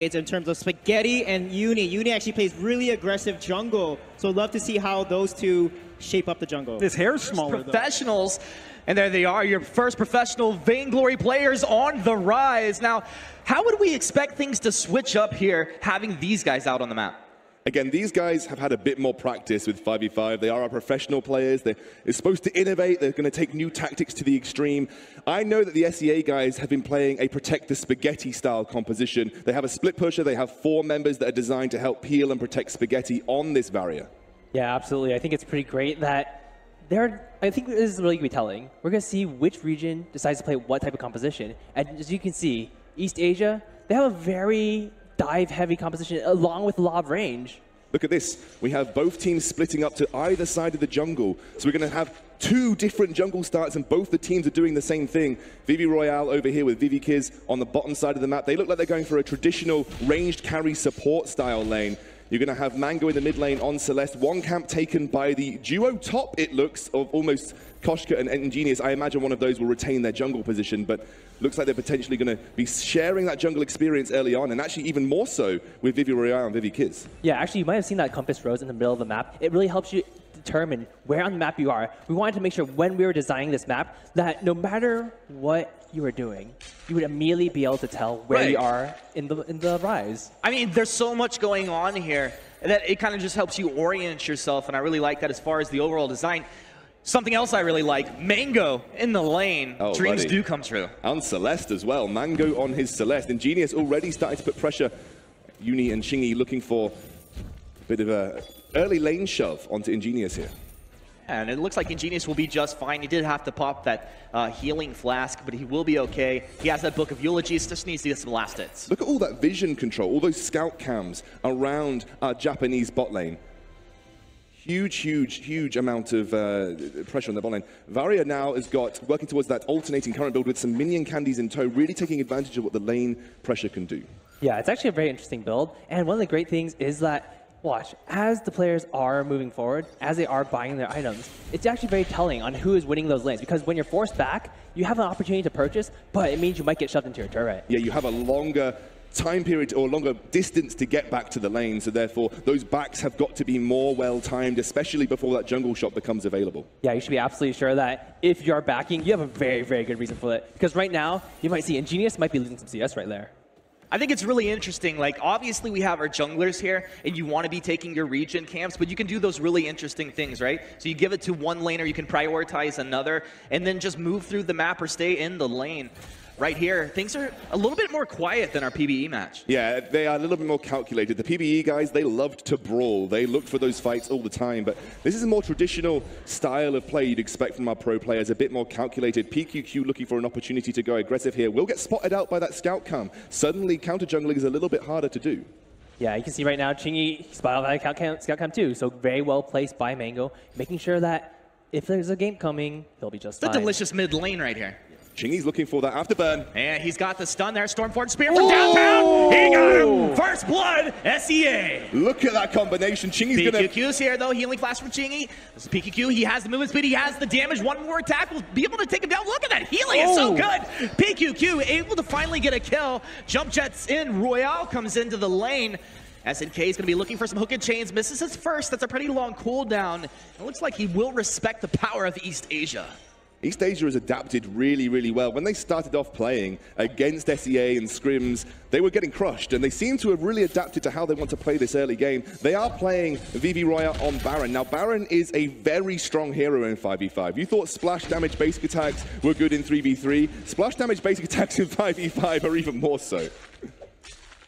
It's in terms of Spaghetti and Uni. Uni actually plays really aggressive jungle, so love to see how those two shape up the jungle. His hair's smaller, professionals, and there they are, your first professional Vainglory players on the rise. Now, how would we expect things to switch up here, having these guys out on the map? Again, these guys have had a bit more practice with 5v5. They are our professional players. They're supposed to innovate. They're going to take new tactics to the extreme. I know that the SEA guys have been playing a protect the Spaghetti style composition. They have a split pusher. They have 4 members that are designed to help peel and protect Spaghetti on this barrier. Yeah, absolutely. I think it's pretty great that I think this is really going to be telling. We're going to see which region decides to play what type of composition. And as you can see, East Asia, they have a very dive-heavy composition along with a lot of range. Look at this. We have both teams splitting up to either side of the jungle. So we're going to have 2 different jungle starts, and both the teams are doing the same thing. Vivi Royale over here with devilkingz on the bottom side of the map. They look like they're going for a traditional ranged carry support style lane. You're going to have Mango in the mid lane on Celeste. 1 camp taken by the duo top, it looks, of almost Koshka and Ingenious. I imagine one of those will retain their jungle position, but looks like they're potentially going to be sharing that jungle experience early on, and actually even more so with Vivi Royale and devilkingz. Yeah, actually, you might have seen that compass rose in the middle of the map. It really helps you determine where on the map you are. We wanted to make sure when we were designing this map that no matter what you were doing, you would immediately be able to tell where you are in the rise. I mean, there's so much going on here that it kind of just helps you orient yourself, and I really like that as far as the overall design. Something else I really like, Mango in the lane. Oh, Dreams do come true. And Celeste as well. Mango on his Celeste. Ingenious already starting to put pressure. Uni and Chingy looking for a bit of a early lane shove onto Ingenious here. And it looks like Ingenious will be just fine. He did have to pop that healing flask, but he will be okay. He has that Book of Eulogies, just needs to get some last hits. Look at all that vision control, all those scout cams around our Japanese bot lane. Huge amount of pressure on the bot lane. Varia now has got, working towards that alternating current build with some minion candies in tow, really taking advantage of what the lane pressure can do. Yeah, it's actually a very interesting build. And one of the great things is that, watch, as the players are moving forward, as they are buying their items, it's actually very telling on who is winning those lanes. Because when you're forced back, you have an opportunity to purchase, but it means you might get shoved into your turret. Yeah, you have a longer time period or longer distance to get back to the lane, so therefore those backs have got to be more well-timed, especially before that jungle shot becomes available. Yeah, you should be absolutely sure that if you're backing, you have a very good reason for it. Because right now, you might see Ingenious might be losing some CS right there. I think it's really interesting. Like, obviously we have our junglers here, and you want to be taking your region camps, but you can do those really interesting things, right? So you give it to one laner, you can prioritize another, and then just move through the map or stay in the lane. Right here, things are a little bit more quiet than our PvE match. Yeah, they are a little bit more calculated. The PvE guys, they loved to brawl. They looked for those fights all the time, but this is a more traditional style of play you'd expect from our pro players, a bit more calculated. PQQ looking for an opportunity to go aggressive here. Will get spotted out by that scout cam. Suddenly, counter jungling is a little bit harder to do. Yeah, you can see right now, Chingy spotted out by that scout cam too, so very well placed by Mango, making sure that if there's a game coming, he'll be just fine. The delicious mid lane right here. Chingy's looking for that afterburn. And he's got the stun there. Stormforge Spear from downtown. He got him. First blood, SEA. Look at that combination. Chingy's gonna... PQQ's here, though. Healing flash from Chingy. This is PQQ. He has the movement speed. He has the damage. One more attack will be able to take him down. Look at that. Healing is so good. PQQ able to finally get a kill. Jump jets in. Royale comes into the lane. SNK is going to be looking for some hook and chains. Misses his first. That's a pretty long cooldown. It looks like he will respect the power of East Asia. East Asia has adapted really well. When they started off playing against SEA and scrims, they were getting crushed, and they seem to have really adapted to how they want to play this early game. They are playing Vivi Roya on Baron. Now, Baron is a very strong hero in 5v5. You thought splash damage basic attacks were good in 3v3. Splash damage basic attacks in 5v5 are even more so.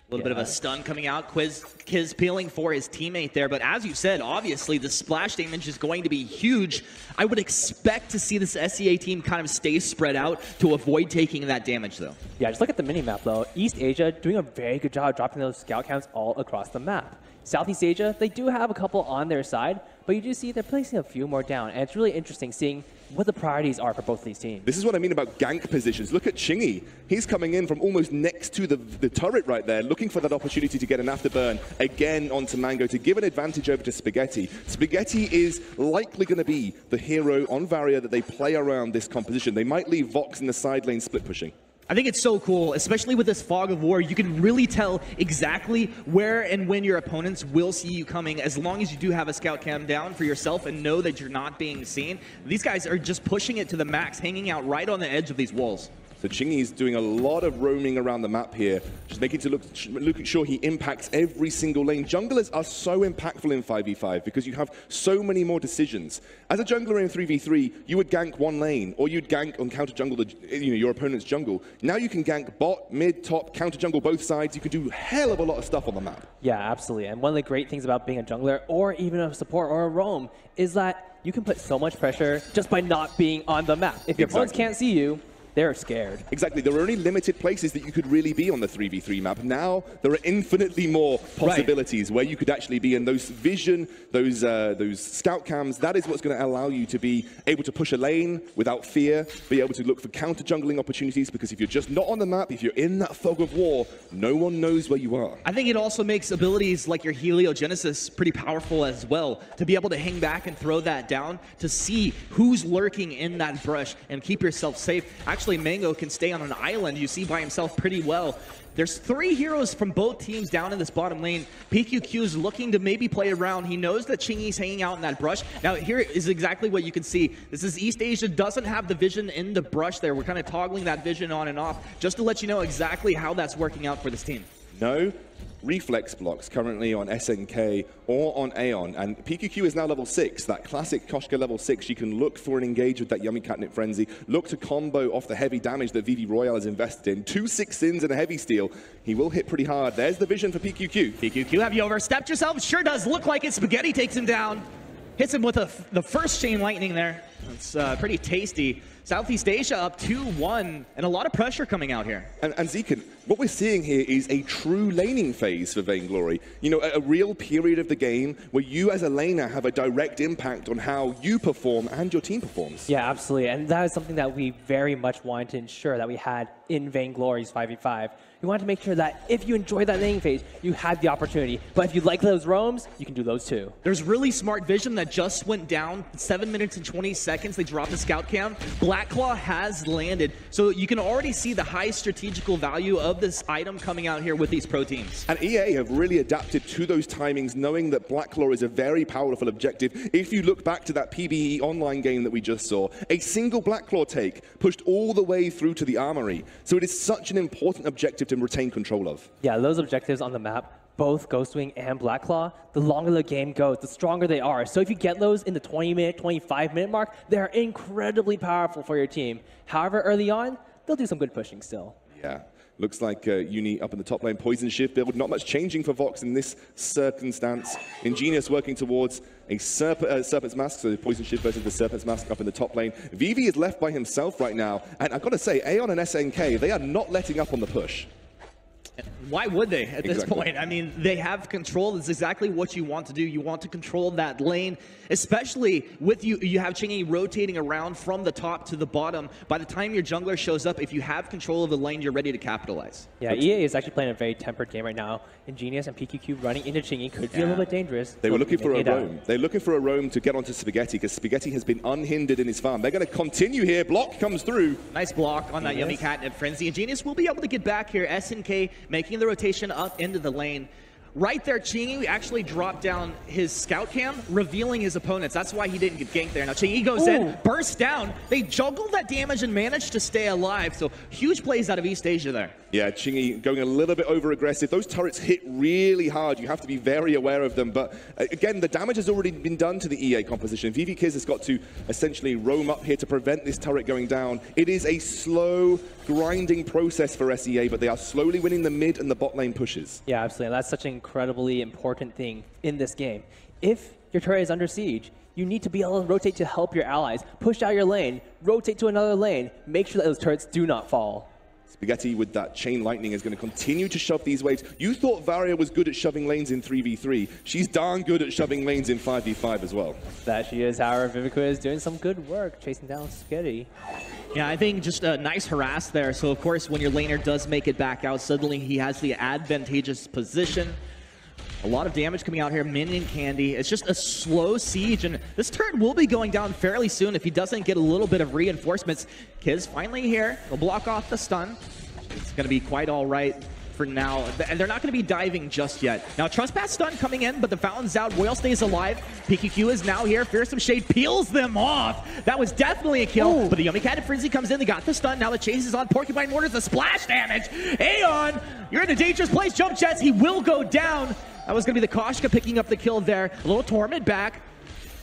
A little bit of a stun coming out. Kiz peeling for his teammate there. But as you said, obviously, the splash damage is going to be huge. I would expect to see this SEA team kind of stay spread out to avoid taking that damage, though. Yeah, just look at the mini-map, though. East Asia doing a very good job dropping those scout counts all across the map. Southeast Asia, they do have a couple on their side, but you do see they're placing a few more down. And it's really interesting seeing what the priorities are for both of these teams. This is what I mean about gank positions. Look at Chingy. He's coming in from almost next to the turret right there, looking for that opportunity to get an afterburn again onto Mango to give an advantage over to Spaghetti. Spaghetti is likely going to be the hero on Varia that they play around this composition. They might leave Vox in the side lane split pushing. I think it's so cool, especially with this fog of war. You can really tell exactly where and when your opponents will see you coming, as long as you do have a scout cam down for yourself and know that you're not being seen. These guys are just pushing it to the max, hanging out right on the edge of these walls. So Chingy's doing a lot of roaming around the map here, just making to look sure he impacts every single lane. Junglers are so impactful in 5v5 because you have so many more decisions. As a jungler in 3v3, you would gank one lane, or you'd gank on counter jungle your opponent's jungle. Now you can gank bot, mid, top, counter jungle both sides. You can do a hell of a lot of stuff on the map. Yeah, absolutely. And one of the great things about being a jungler, or even a support or a roam, is that you can put so much pressure just by not being on the map. If your opponents can't see you, they're scared. Exactly. There are only limited places that you could really be on the 3v3 map. Now there are infinitely more possibilities where you could actually be in. Those vision, those scout cams, that is what's going to allow you to be able to push a lane without fear, be able to look for counter jungling opportunities, because if you're just not on the map, if you're in that fog of war, no one knows where you are. I think it also makes abilities like your Heliogenesis pretty powerful as well, to be able to hang back and throw that down, to see who's lurking in that brush and keep yourself safe. Actually, Mango can stay on an island, you see, by himself pretty well. There's 3 heroes from both teams down in this bottom lane. PQQ is looking to maybe play around. He knows that Chingy's hanging out in that brush. Now, here is exactly what you can see. This is East Asia, doesn't have the vision in the brush there. We're kind of toggling that vision on and off, just to let you know exactly how that's working out for this team. No reflex blocks currently on SNK or on Aeon, and PQQ is now level 6, that classic Koshka level 6. She can look for an engage with that Yummy Catnip Frenzy, look to combo off the heavy damage that VV Royale has invested in. 2 6-ins and a heavy steal. He will hit pretty hard. There's the vision for PQQ. PQQ, have you overstepped yourself? Sure does look like it. Spaghetti takes him down. Hits him with the first chain lightning there. It's pretty tasty. Southeast Asia up 2-1, and a lot of pressure coming out here. And Zekan, what we're seeing here is a true laning phase for Vainglory. You know, a real period of the game where you as a laner have a direct impact on how you perform and your team performs. Yeah, absolutely. And that is something that we very much wanted to ensure that we had in Vainglory's 5v5. We wanted to make sure that if you enjoy that laning phase, you had the opportunity. But if you like those roams, you can do those too. There's really smart vision that just went down. 7 minutes and 20 seconds, they dropped the scout cam. Blackclaw has landed. So you can already see the high strategical value of this item coming out here with these pro teams. And EA have really adapted to those timings, knowing that Blackclaw is a very powerful objective. If you look back to that PBE online game that we just saw, a single Blackclaw take pushed all the way through to the armory. So it is such an important objective to retain control of. Yeah, those objectives on the map, both Ghostwing and Blackclaw, the longer the game goes, the stronger they are. So if you get those in the 20-minute, 25-minute mark, they're incredibly powerful for your team. However, early on, they'll do some good pushing still. Yeah. Looks like Uni up in the top lane, Poison Shift build. Not much changing for Vox in this circumstance. Ingenious working towards a Serpent's Mask, so the Poison Shift versus the Serpent's Mask up in the top lane. Vivi is left by himself right now, and I've got to say, Aeon and SNK, they are not letting up on the push. Why would they at this point? I mean, they have control. It's exactly what you want to do. You want to control that lane, especially with you have Chingy rotating around from the top to the bottom. By the time your jungler shows up, if you have control of the lane, you're ready to capitalize. Yeah, EA is actually playing a very tempered game right now. Ingenious and PQQ running into Chingy could be a little bit dangerous. They were looking for a roam. They're looking for a roam to get onto Spaghetti, because Spaghetti has been unhindered in his farm. They're going to continue here. Block comes through. Nice block on that Yummy Catnip Frenzy. Ingenious will be able to get back here. SNK making the rotation up into the lane. Right there, Chingy actually dropped down his scout cam, revealing his opponents. That's why he didn't get ganked there. Now Chingy goes in, bursts down. They juggled that damage and managed to stay alive. So huge plays out of East Asia there. Yeah, Chingy going a little bit over aggressive. Those turrets hit really hard. You have to be very aware of them. But again, the damage has already been done to the EA composition. VVKiz has got to essentially roam up here to prevent this turret going down. It is a slow, grinding process for SEA, but they are slowly winning the mid and the bot lane pushes. Yeah, absolutely. That's such an incredibly important thing in this game. If your turret is under siege, you need to be able to rotate to help your allies. Push out your lane, rotate to another lane, make sure that those turrets do not fall. Spaghetti with that chain lightning is going to continue to shove these waves. You thought Varia was good at shoving lanes in 3v3. She's darn good at shoving lanes in 5v5 as well. That she is. However, Vivica is doing some good work chasing down Spaghetti. Yeah, I think just a nice harass there. So, of course, when your laner does make it back out, suddenly he has the advantageous position. A lot of damage coming out here, minion candy. It's just a slow siege, and this turret will be going down fairly soon if he doesn't get a little bit of reinforcements. Kiz finally here. He'll block off the stun. It's going to be quite all right for now, and they're not going to be diving just yet. Now, Trespass stun coming in, but the Fountain's out. Royal stays alive. PQQ is now here. Fearsome Shade peels them off. That was definitely a kill, but the Yummy Cat and Frenzy comes in. They got the stun. Now the chase is on. Porcupine Mortars, the splash damage. Aeon, you're in a dangerous place. Jump Jets, he will go down. That was going to be the Koshka picking up the kill there. A little Torment back.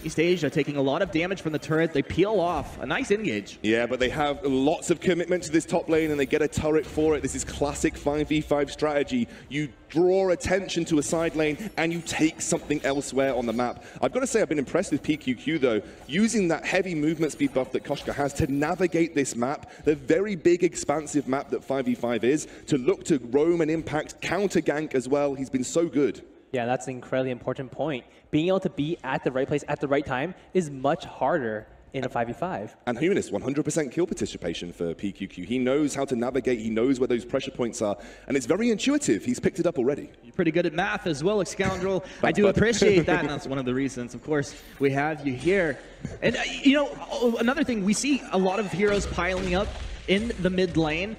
East Asia taking a lot of damage from the turret. They peel off. A nice engage. Yeah, but they have lots of commitment to this top lane, and they get a turret for it. This is classic 5v5 strategy. You draw attention to a side lane, and you take something elsewhere on the map. I've got to say, I've been impressed with PQQ, though, using that heavy movement speed buff that Koshka has to navigate this map, the very big, expansive map that 5v5 is, to look to roam and impact, counter gank as well. He's been so good. Yeah, that's an incredibly important point. Being able to be at the right place at the right time is much harder in a 5v5. And Humanist, 100% kill participation for PQQ. He knows how to navigate, he knows where those pressure points are, and it's very intuitive. He's picked it up already. You're pretty good at math as well, Scoundrel. I do appreciate that, and that's one of the reasons, of course, we have you here. And, you know, another thing, we see a lot of heroes piling up in the mid lane.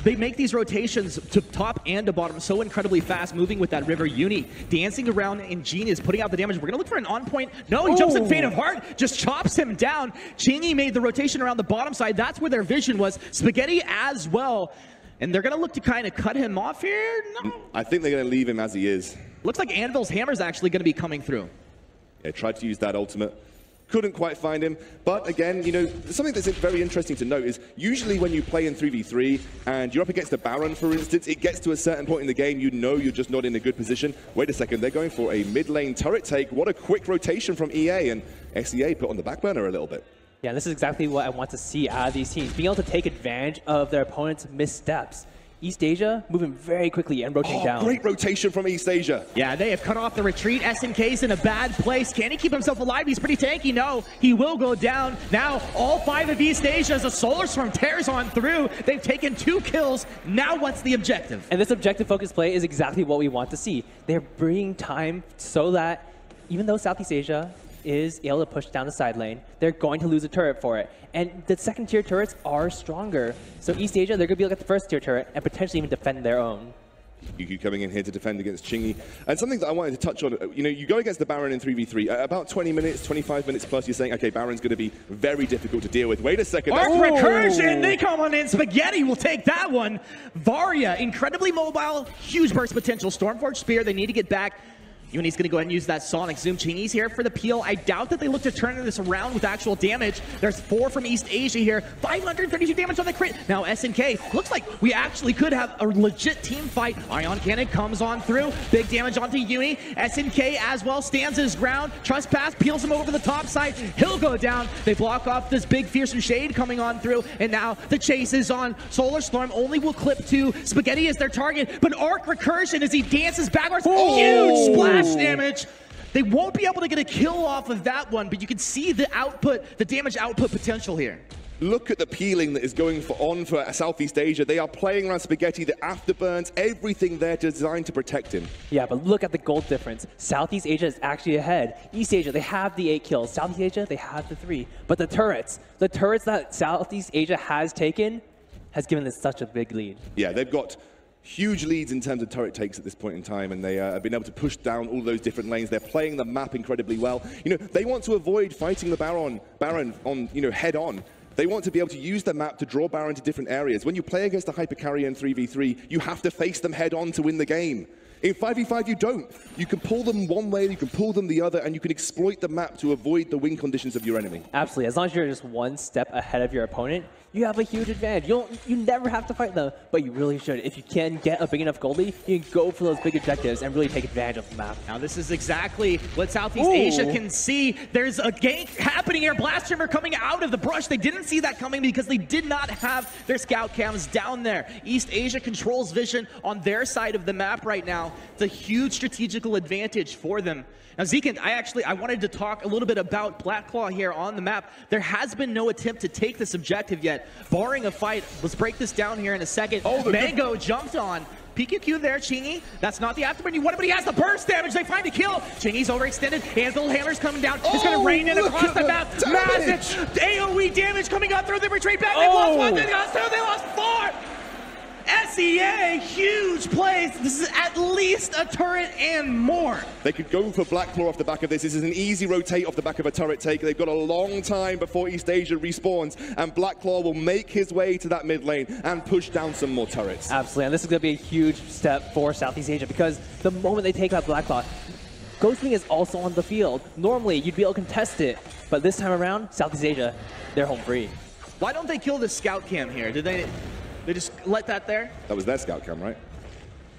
They make these rotations to top and to bottom so incredibly fast, moving with that River Uni. Dancing around Ingenious, putting out the damage. We're going to look for an on-point. No, he jumps in Fate of Heart, just chops him down. Chingy made the rotation around the bottom side. That's where their vision was. Spaghetti as well. And they're going to look to kind of cut him off here? No. I think they're going to leave him as he is. Looks like Anvil's Hammer's actually going to be coming through. Yeah, tried to use that ultimate. Couldn't quite find him, but again, you know, something that's very interesting to note is usually when you play in 3v3 and you're up against a Baron, for instance, it gets to a certain point in the game, you know you're just not in a good position. Wait a second, they're going for a mid lane turret take. What a quick rotation from EA, and SEA put on the back burner a little bit. Yeah, this is exactly what I want to see out of these teams, being able to take advantage of their opponent's missteps. East Asia moving very quickly and rotating down. Great rotation from East Asia. Yeah, they have cut off the retreat. SNK's in a bad place. Can he keep himself alive? He's pretty tanky. No, he will go down. Now, all 5 of East Asia as a Solar Storm tears on through. They've taken 2 kills. Now what's the objective? And this objective-focused play is exactly what we want to see. They're bringing time so that even though Southeast Asia is able to push down the side lane, they're going to lose a turret for it. And the second tier turrets are stronger. So East Asia, they're going to be like at the first tier turret and potentially even defend their own. Yuki coming in here to defend against Chingy. And something that I wanted to touch on, you know, you go against the Baron in 3v3, about 20 minutes, 25 minutes plus, you're saying, okay, Baron's going to be very difficult to deal with. Wait a second. Arc Recursion, they come on in. Spaghetti will take that one. Varya, incredibly mobile, huge burst potential. Stormforge Spear, they need to get back. Uni's going to go ahead and use that Sonic Zoom. Chingy's here for the peel. I doubt that they look to turn this around with actual damage. There's 4 from East Asia here. 532 damage on the crit. Now SNK, looks like we actually could have a legit team fight. Ion Cannon comes on through. Big damage onto Uni. SNK as well stands his ground. Trespass peels him over the top side. He'll go down. They block off this big fearsome shade coming on through. And now the chase is on. Solar Storm only will clip to Spaghetti as their target. But Arc Recursion as he dances backwards. Huge splash damage. They won't be able to get a kill off of that one, but you can see the output, the damage output potential here. Look at the peeling that is going on for Southeast Asia. They are playing around Spaghetti, the afterburns, everything there designed to protect him. Yeah, but look at the gold difference. Southeast Asia is actually ahead. East Asia, they have the 8 kills. Southeast Asia, they have the 3. But the turrets that Southeast Asia has taken has given this such a big lead. Yeah, they've got huge leads in terms of turret takes at this point in time, and they have been able to push down all those different lanes. They're playing the map incredibly well. You know, they want to avoid fighting the Baron on, you know, head on. They want to be able to use the map to draw Baron to different areas. When you play against a Hypercarrier in 3v3, you have to face them head on to win the game. In 5v5, you don't. You can pull them one way, you can pull them the other, and you can exploit the map to avoid the win conditions of your enemy. Absolutely. As long as you're just one step ahead of your opponent, you have a huge advantage. You never have to fight them, but you really should. If you can get a big enough gold lead, you can go for those big objectives and really take advantage of the map. Now this is exactly what Southeast Asia can see. There's a gank happening here. Blast Trimmer coming out of the brush. They didn't see that coming because they did not have their scout cams down there. East Asia controls vision on their side of the map right now. It's a huge strategical advantage for them. Now, Zekin, I wanted to talk a little bit about Blackclaw here on the map. There has been no attempt to take this objective yet, barring a fight. Let's break this down here in a second. Mango jumped on. PQQ there, Chingy. That's not the afterburn you wanted, but he has the burst damage. They find a kill. Chingy's overextended. Anvil Hammer's coming down. It's going to rain in across the map. Massive AoE damage coming out through the retreat back. They lost 1, they lost 2, they lost 4. SEA, huge plays. This is at least a turret and more. They could go for Black Claw off the back of this. This is an easy rotate off the back of a turret take. They've got a long time before East Asia respawns, and Black Claw will make his way to that mid lane and push down some more turrets. Absolutely, and this is going to be a huge step for Southeast Asia because the moment they take out Black Claw, Ghostwing is also on the field. Normally, you'd be able to contest it, but this time around, Southeast Asia, they're home free. Why don't they kill the scout cam here? Did they just let that there? That was their scout cam, right?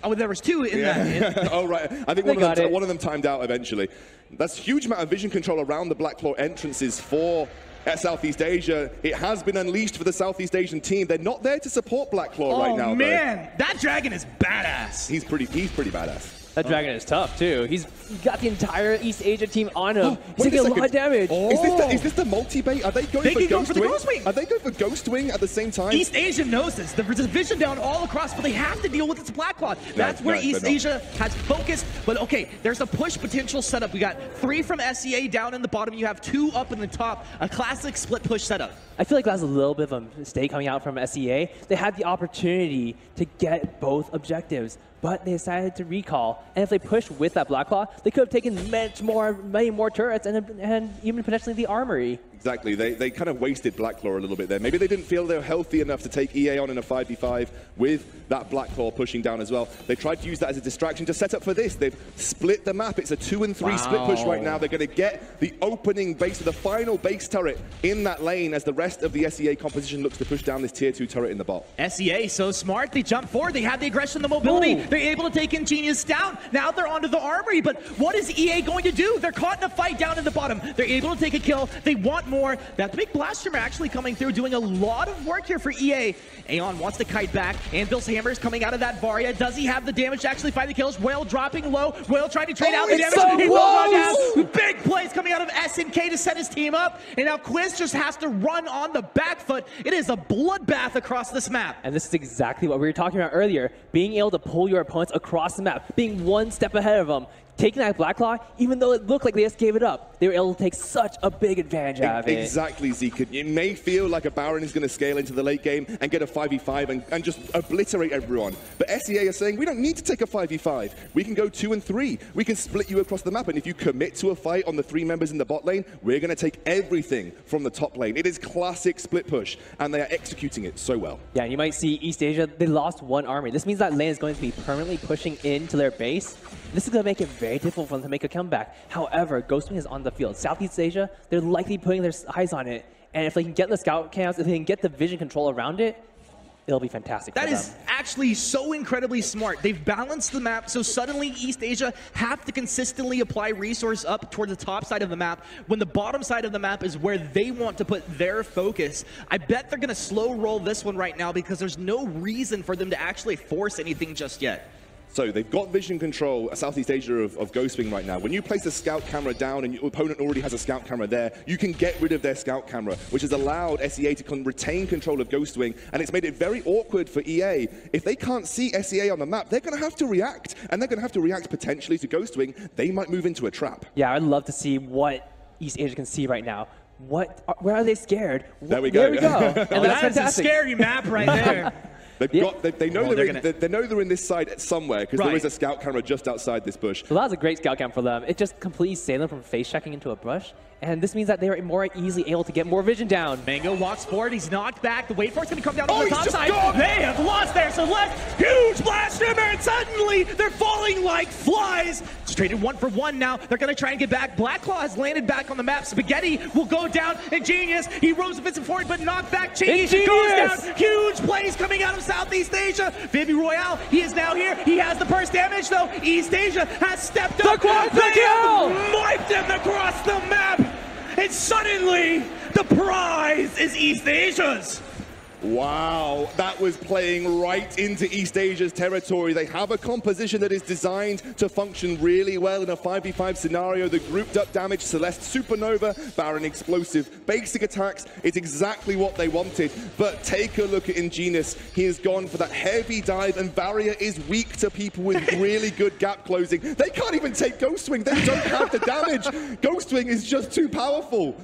Oh, there was 2 in that. Oh, right. I think one of them timed out eventually. That's a huge amount of vision control around the Black Claw entrances for Southeast Asia. It has been unleashed for the Southeast Asian team. They're not there to support Black Claw right now, man, that dragon is badass. He's pretty badass. That dragon is tough, too. He's got the entire East Asia team on him. He's taking a lot of damage. Is this the multi-bait? Are they going for Ghostwing? Are they going for Ghostwing at the same time? East Asia knows this. There's a vision down all across, but they have to deal with its Black Claw. That's where East Asia has focused. But okay, there's a push potential setup. We got 3 from SEA down in the bottom. You have 2 up in the top. A classic split push setup. I feel like that was a little bit of a mistake coming out from SEA. They had the opportunity to get both objectives, but they decided to recall. And if they pushed with that Black Claw, they could have taken many more turrets and even potentially the armory. Exactly. They kind of wasted Black Claw a little bit there. Maybe they didn't feel they were healthy enough to take EA on in a 5v5 with that Black Claw pushing down as well. They tried to use that as a distraction to set up for this. They've split the map. It's a 2 and 3 split push right now. They're going to get the opening base of the final base turret in that lane as the rest of the SEA composition looks to push down this tier 2 turret in the bot. SEA so smart. They jump forward. They have the aggression, the mobility. They're able to take Ingenious down. Now they're onto the armory. But what is EA going to do? They're caught in a fight down in the bottom. They're able to take a kill. They want more. That big blaster actually coming through, doing a lot of work here for EA. Aeon wants to kite back. Anvil's hammer is coming out of that Varia. Does he have the damage to actually find the kills? Whale dropping low. Whale trying to trade out the damage. So he will run down. Big plays coming out of SNK to set his team up. And now Quiz just has to run on the back foot. It is a bloodbath across this map. And this is exactly what we were talking about earlier. Being able to pull your opponents across the map, being 1 step ahead of them. Taking that Black Claw, even though it looked like they just gave it up, they were able to take such a big advantage out of it. Exactly, Zeke. It may feel like a Baron is going to scale into the late game and get a 5v5 and just obliterate everyone. But SEA are saying, we don't need to take a 5v5. We can go 2 and 3. We can split you across the map. And if you commit to a fight on the 3 members in the bot lane, we're going to take everything from the top lane. It is classic split push, and they are executing it so well. Yeah, and you might see East Asia, they lost 1 army. This means that lane is going to be permanently pushing into their base. This is going to make it very difficult for them to make a comeback. However, Ghostwing is on the field. Southeast Asia, they're likely putting their eyes on it. And if they can get the scout cams, if they can get the vision control around it, it'll be fantastic for them. That is actually so incredibly smart. They've balanced the map, so suddenly East Asia have to consistently apply resource up toward the top side of the map when the bottom side of the map is where they want to put their focus. I bet they're going to slow roll this one right now because there's no reason for them to actually force anything just yet. So they've got vision control, Southeast Asia of Ghostwing right now. When you place a scout camera down and your opponent already has a scout camera there, you can get rid of their scout camera, which has allowed SEA to retain control of Ghostwing, and it's made it very awkward for EA. If they can't see SEA on the map, they're going to have to react, and they're going to have to react potentially to Ghostwing. They might move into a trap. Yeah, I'd love to see what East Asia can see right now. Where are they scared? There we go. There we go. And that's that's fantastic. a scary map right there. They know they're in this side somewhere because there is a scout camera just outside this bush. So that was a great scout cam for them. It just completely saved them from face checking into a brush. And this means that they are more easily able to get more vision down. Mango walks forward. He's knocked back. The wait for it's going to come down on the top side. They have lost there. So left. Huge blast shimmer. And suddenly they're falling like flies. It's traded 1 for 1 now. They're going to try and get back. Black Claw has landed back on the map. Spaghetti will go down. Ingenious. He rose offensive forward, but knocked back. Chingy goes down. Huge plays coming out of Southeast Asia. Vivi Royale, he is now here. He has the burst damage, though. East Asia has stepped up. They have wiped him across the map. And suddenly, the prize is East Asia's. Wow, that was playing right into East Asia's territory. They have a composition that is designed to function really well in a 5v5 scenario. The grouped up damage, Celeste Supernova, Baron Explosive, basic attacks. It's exactly what they wanted. But take a look at Ingenious. He has gone for that heavy dive, and Barrier is weak to people with really good gap closing. They can't even take Ghost Wing. They don't have the damage. Ghost Wing is just too powerful.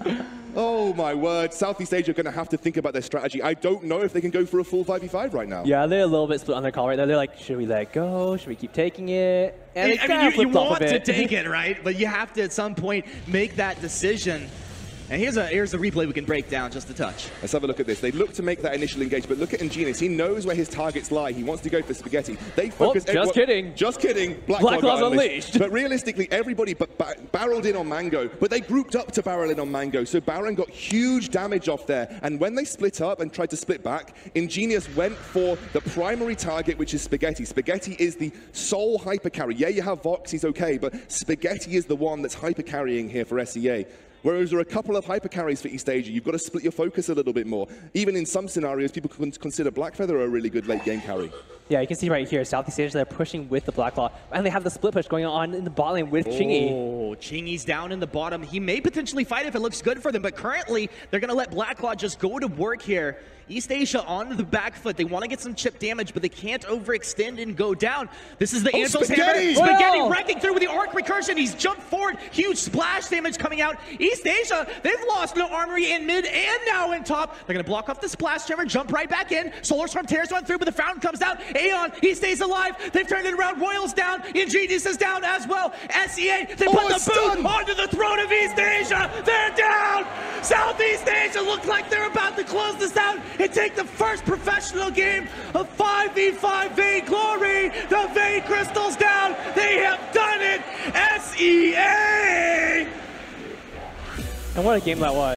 Oh my word, Southeast Asia are going to have to think about their strategy. I don't know if they can go for a full 5v5 right now. Yeah, they're a little bit split on their call right there. They're like, should we let go? Should we keep taking it? And I mean, you want to take it, right? But you have to at some point make that decision. And here's a replay we can break down just a touch. Let's have a look at this. They look to make that initial engage, but look at Ingenious. He knows where his targets lie. He wants to go for Spaghetti. They focus. Just kidding. Just kidding. Blacklaw's unleashed. But realistically, everybody barreled in on Mango, but they grouped up to barrel in on Mango. So Baron got huge damage off there. And when they split up and tried to split back, Ingenious went for the primary target, which is Spaghetti. Spaghetti is the sole hyper carry. Yeah, you have Vox, he's okay, but Spaghetti is the one that's hyper carrying here for SEA. Whereas there are a couple of hyper carries for East Asia. You've got to split your focus a little bit more. Even in some scenarios, people consider Blackfeather a really good late game carry. Yeah, you can see right here, Southeast Asia, they're pushing with the Blacklaw. And they have the split push going on in the bot lane with Chingy. Oh, Chingy's down in the bottom. He may potentially fight if it looks good for them, but currently, they're going to let Blacklaw just go to work here. East Asia on the back foot. They want to get some chip damage, but they can't overextend and go down. This is the Angel's Hammer. Spaghetti wrecking through with the arc recursion. He's jumped forward. Huge splash damage coming out. East Asia, they've lost no armory in mid and now in top. They're going to block off the splash tremor, jump right back in. Solar Storm tears one through, but the fountain comes out. Aeon, he stays alive. They've turned it around. Royals down. Ingenious is down as well. SEA, they put the boot onto the throne of East Asia. They're down. Southeast Asia looks like they're about to close this out and take the first professional game of 5v5 Vainglory. The Vein Crystal's down. They have done it. SEA. And what a game that was.